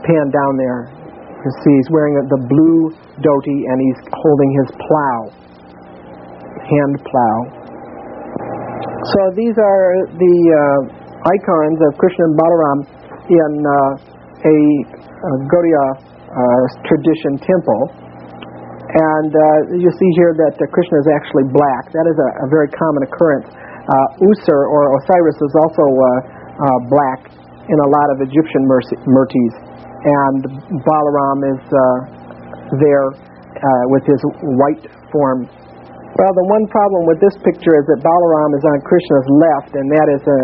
pan down there, you see he's wearing the blue dhoti, and he's holding his plow, hand plow. So these are the icons of Krishna and Balaram in a Gaudiya tradition temple. And you see here that Krishna is actually black. That is a very common occurrence. Usur, or Osiris, is also black in a lot of Egyptian murtis. And Balaram is there with his white form. Well, the one problem with this picture is that Balaram is on Krishna's left, and that is a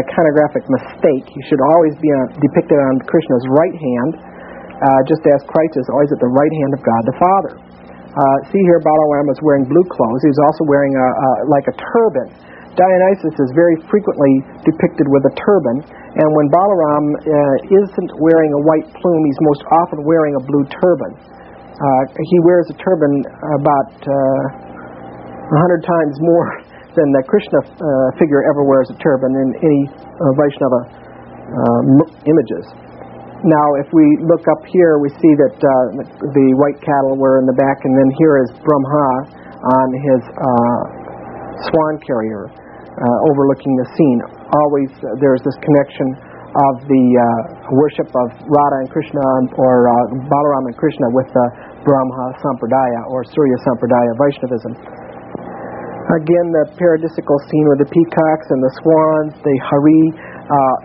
iconographic mistake. He should always be depicted on Krishna's right hand, just as Christ is always at the right hand of God the Father. See here, Balaram is wearing blue clothes. He's also wearing like a turban. Dionysus is very frequently depicted with a turban, and when Balaram isn't wearing a white plume, he's most often wearing a blue turban. He wears a turban about 100 times more than the Krishna figure ever wears a turban in any Vaishnava images. Now, if we look up here, we see that the white cattle were in the back, and then here is Brahma on his swan carrier overlooking the scene. Always there's this connection of the worship of Radha and Krishna, or Balaram and Krishna, with Brahma Sampradaya or Surya Sampradaya Vaishnavism. Again, the paradisical scene with the peacocks and the swans, the Hari,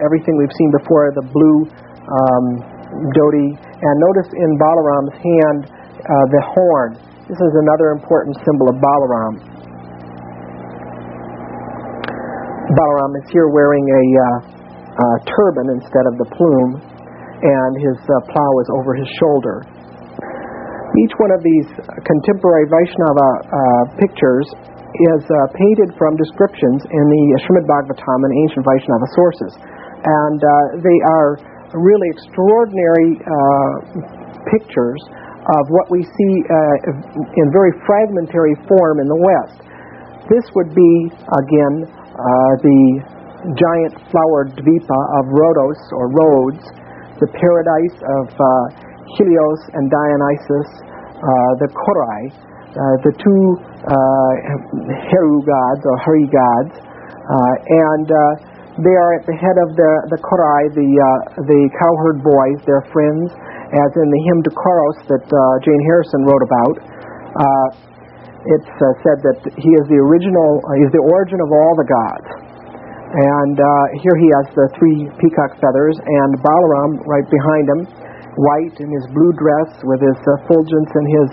everything we've seen before, the blue dhoti, and notice in Balaram's hand the horn. This is another important symbol of Balaram. Balaram is here wearing a turban instead of the plume, and his plow is over his shoulder. Each one of these contemporary Vaishnava pictures is painted from descriptions in the Srimad Bhagavatam and ancient Vaishnava sources, and they are really extraordinary pictures of what we see in very fragmentary form in the West. This would be, again, the giant flowered dvipa of Rhodos, or Rhodes, the paradise of Helios and Dionysus, the Korai, the 2 Heru gods, or Hari gods, and they are at the head of the Korai, the cowherd boys, their friends, as in the hymn to Koros that Jane Harrison wrote about. It's said that he is the origin of all the gods. And here he has the 3 peacock feathers, and Balaram right behind him, white in his blue dress with his effulgence and his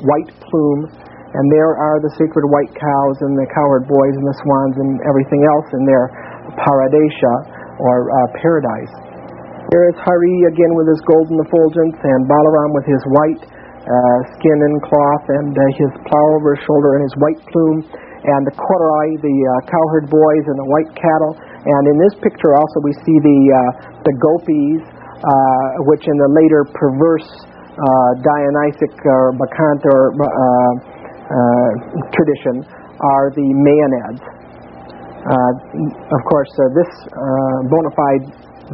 white plume. And there are the sacred white cows and the cowherd boys and the swans and everything else in their paradesha, or paradise. There is Hari again with his golden effulgence, and Balaram with his white skin and cloth, and his plow over his shoulder and his white plume, and the Korai, the cowherd boys, and the white cattle. And in this picture also we see the gopis, which in the later perverse Dionysic or Bacchant or tradition are the Maenads. Of course, this bona fide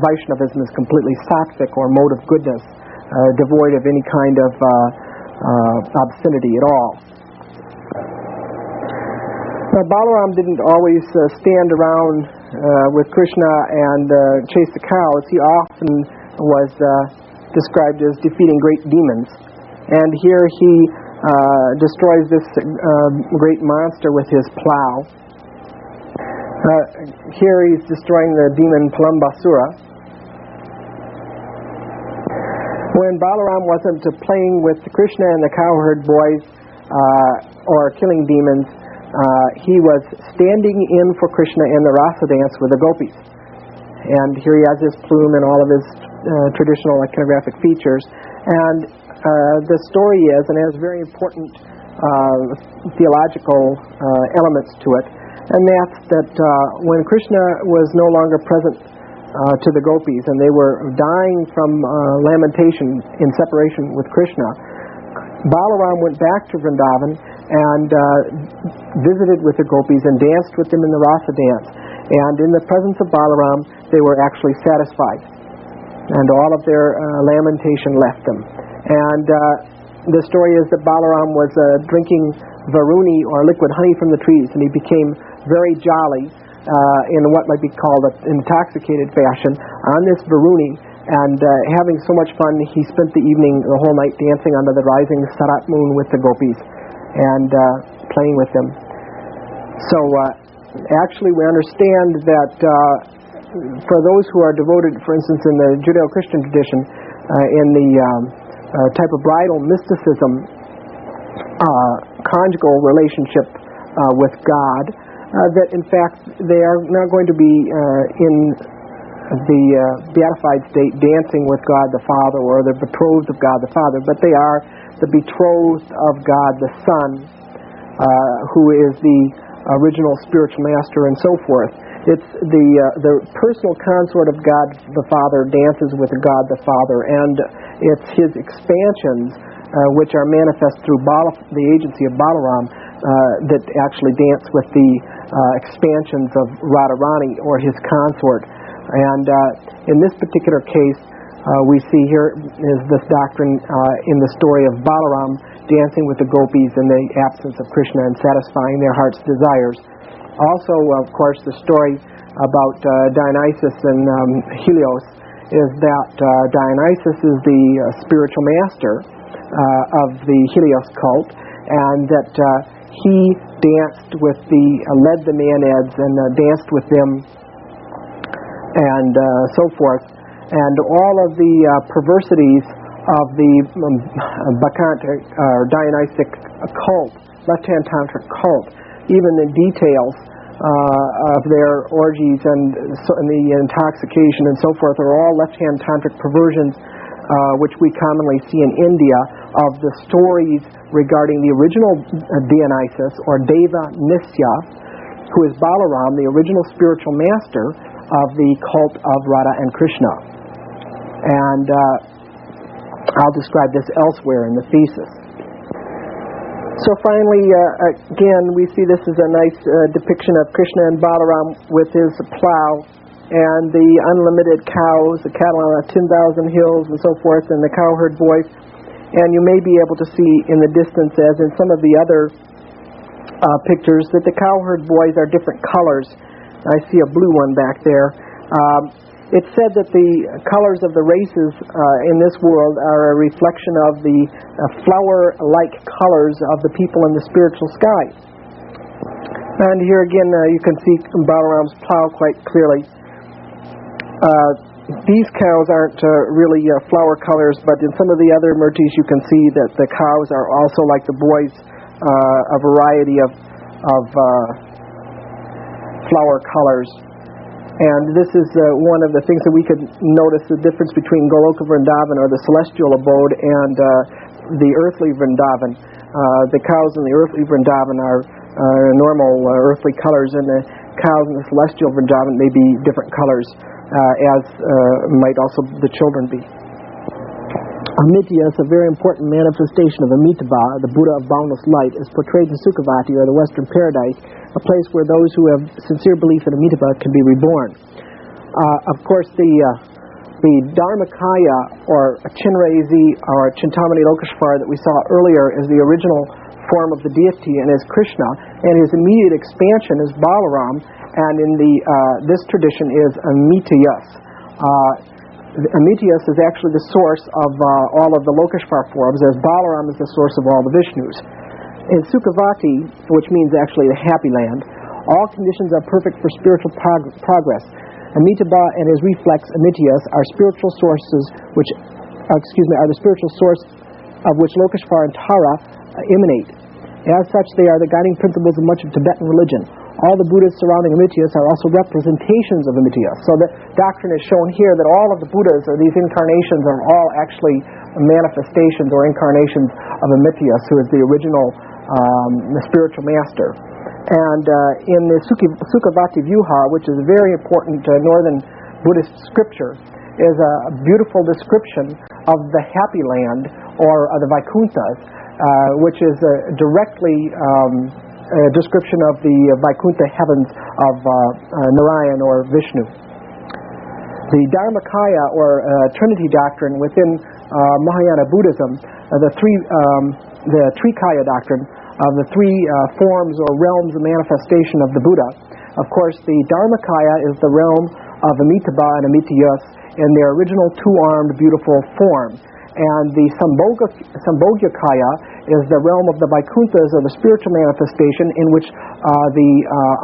Vaishnavism is completely sattvic, or mode of goodness, devoid of any kind of obscenity at all. Now, Balaram didn't always stand around with Krishna and chase the cows. He often was described as defeating great demons. And here he destroys this great monster with his plow. Here he's destroying the demon Palambasura. When Balaram wasn't playing with Krishna and the cowherd boys or killing demons, he was standing in for Krishna in the rasa dance with the gopis. And here he has his plume and all of his traditional iconographic features, And the story is, and has very important theological elements to it, and that's that when Krishna was no longer present to the gopis and they were dying from lamentation in separation with Krishna, Balaram went back to Vrindavan and visited with the gopis and danced with them in the rasa dance. And in the presence of Balaram, they were actually satisfied, and all of their lamentation left them. And the story is that Balaram was drinking varuni, or liquid honey, from the trees, and he became very jolly in what might be called an intoxicated fashion on this varuni, and having so much fun, he spent the evening, the whole night, dancing under the rising sarat moon with the gopis and playing with them. So actually we understand that for those who are devoted, for instance, in the Judeo-Christian tradition, in the type of bridal mysticism, conjugal relationship with God, that in fact they are not going to be in the beatified state dancing with God the Father or the betrothed of God the Father, but they are the betrothed of God the Son, who is the original spiritual master, and so forth. It's the personal consort of God the Father dances with God the Father, and it's his expansions which are manifest through the agency of Balaram that actually dance with the expansions of Radharani, or his consort. And in this particular case, we see here is this doctrine in the story of Balaram dancing with the gopis in the absence of Krishna and satisfying their heart's desires. Also, of course, the story about Dionysus and Helios is that Dionysus is the spiritual master of the Helios cult, and that he danced with led the Maenads and danced with them, and so forth. And all of the perversities of the Bacchantic or Dionysic cult, left-hand tantric cult, even the details of their orgies and the intoxication and so forth, are all left-hand tantric perversions, which we commonly see in India, of the stories regarding the original Dionysus, or Deva Nisya, who is Balaram, the original spiritual master of the cult of Radha and Krishna. And I'll describe this elsewhere in the Thesis. So finally, again, we see this as a nice depiction of Krishna and Balaram with his plow and the unlimited cows, the cattle on 10,000 hills and so forth, and the cowherd boys. And you may be able to see in the distance, as in some of the other pictures, that the cowherd boys are different colors. I see a blue one back there. It's said that the colors of the races in this world are a reflection of the flower-like colors of the people in the spiritual sky. And here again you can see Balaram's plow quite clearly. These cows aren't really flower colors, but in some of the other murtis you can see that the cows are also, like the boys, a variety of flower colors. And this is one of the things that we could notice, the difference between Goloka Vrindavan, or the celestial abode, and the earthly Vrindavan. The cows in the earthly Vrindavan are normal earthly colors, and the cows in the celestial Vrindavan may be different colors, as might also the children be. Amitya is a very important manifestation of Amitabha, the Buddha of boundless light, is portrayed in Sukhavati, or the Western Paradise, a place where those who have sincere belief in Amitabha can be reborn. Of course, the Dharmakaya, or Chinrezi, or Chintamani Lokeshvara that we saw earlier, is the original form of the deity and is Krishna, and his immediate expansion is Balaram, and in this tradition is Amityas. Amityas is actually the source of all of the Lokeshvara forms, as Balaram is the source of all the Vishnus. In Sukhavati, which means actually the happy land, all conditions are perfect for spiritual progress. Amitabha and his reflex Amityas are spiritual sources which, are the spiritual source of which Lokeshvara and Tara emanate. As such, they are the guiding principles of much of Tibetan religion. all the Buddhas surrounding impetus are also representations of impetus. So the doctrine is shown here that all of the Buddhas, or these incarnations, are all actually manifestations or incarnations of impetus, who is the original the spiritual master. And in the Sukhavati Vyuha, which is a very important northern Buddhist scripture, is a beautiful description of the Happy Land, or the Vaikunthas, which is directly a description of the Vaikuntha heavens of Narayan or Vishnu. The Dharmakaya, or Trinity doctrine within Mahayana Buddhism, the Trikaya doctrine of the three forms or realms of manifestation of the Buddha. Of course, the Dharmakaya is the realm of Amitabha and Amitayus in their original two-armed beautiful form. And the Sambhogyakaya is the realm of the Vaikunthas, or the spiritual manifestation, in which the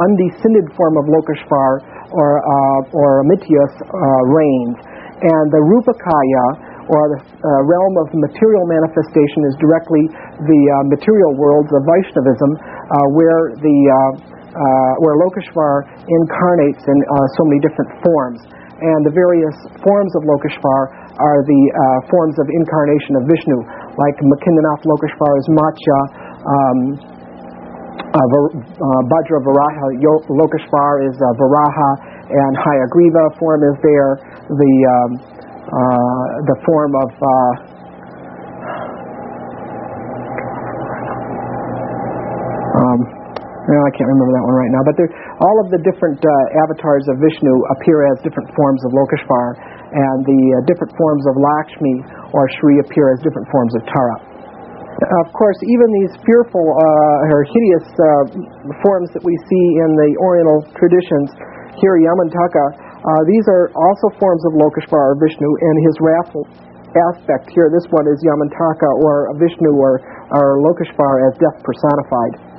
undescended form of Lokeshvar or Amitayus reigns. And the Rupakaya, or the realm of material manifestation, is directly the material worlds of Vaishnavism, where Lokeshvar incarnates in so many different forms. And the various forms of Lokeshvar are the forms of incarnation of Vishnu, like Makindanath Lokeshvar is Matsya, Bhadra Varaha Lokeshvar is Varaha, and Hayagriva form is there. The form of I can't remember that one right now, but all of the different avatars of Vishnu appear as different forms of Lokeshvar, and the different forms of Lakshmi or Shri appear as different forms of Tara. Of course, even these fearful or hideous forms that we see in the Oriental traditions, here Yamantaka, these are also forms of Lokeshvar or Vishnu, and his wrathful aspect here, this one is Yamantaka, or Vishnu, or Lokeshvar as death personified.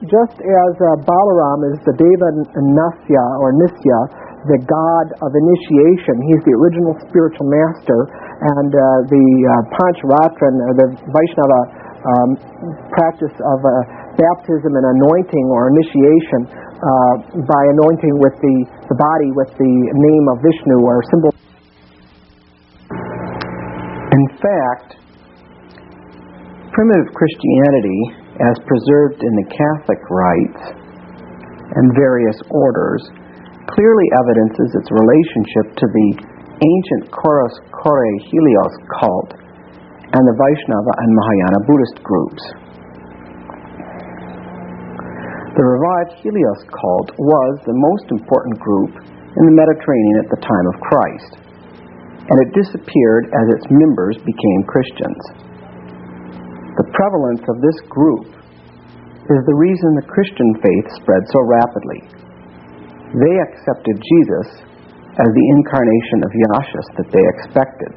Just as Balaram is the Deva Nasya or Nisya, the god of initiation, he's the original spiritual master, and the Pancharatran, or the Vaishnava practice of baptism and anointing or initiation by anointing with the body with the name of Vishnu or symbol. In fact, primitive Christianity, as preserved in the Catholic rites and various orders, clearly evidences its relationship to the ancient Koros Kore Helios cult and the Vaishnava and Mahayana Buddhist groups. The revived Helios cult was the most important group in the Mediterranean at the time of Christ, and it disappeared as its members became Christians. The prevalence of this group is the reason the Christian faith spread so rapidly. They accepted Jesus as the incarnation of Yashas that they expected.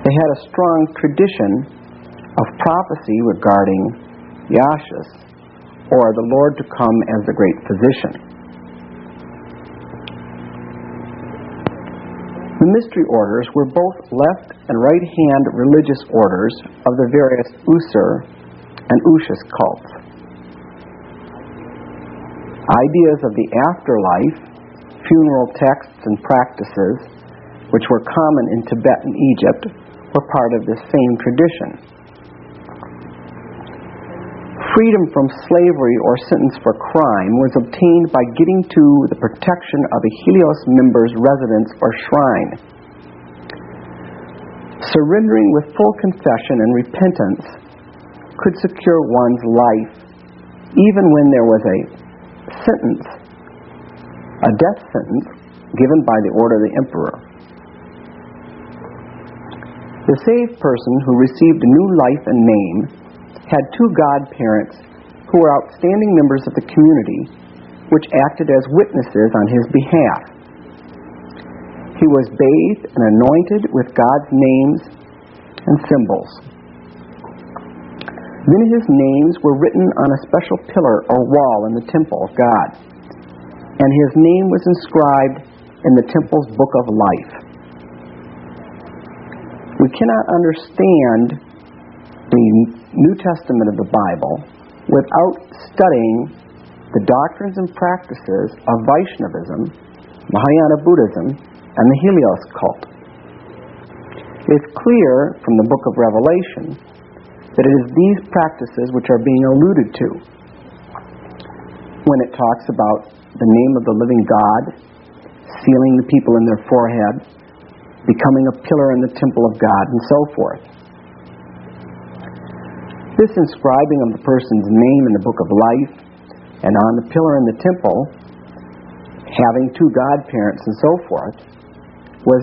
They had a strong tradition of prophecy regarding Yashas, or the Lord to come as the great physician. The mystery orders were both left and right-hand religious orders of the various Usur and Ushas cults. Ideas of the afterlife, funeral texts and practices, which were common in Tibet and Egypt, were part of this same tradition. Freedom from slavery or sentence for crime was obtained by getting to the protection of a Helios member's residence or shrine. Surrendering with full confession and repentance could secure one's life even when there was a sentence, a death sentence, given by the order of the emperor. The saved person who received a new life and name had two godparents who were outstanding members of the community, which acted as witnesses on his behalf. He was bathed and anointed with God's names and symbols. Then his names were written on a special pillar or wall in the temple of God, and his name was inscribed in the temple's book of life. We cannot understand the New Testament of the Bible without studying the doctrines and practices of Vaishnavism, Mahayana Buddhism, and the Helios cult. It's clear from the book of Revelation that it is these practices which are being alluded to when it talks about the name of the living God, sealing the people in their forehead, becoming a pillar in the temple of God, and so forth. This inscribing of the person's name in the book of life and on the pillar in the temple, having two godparents and so forth, was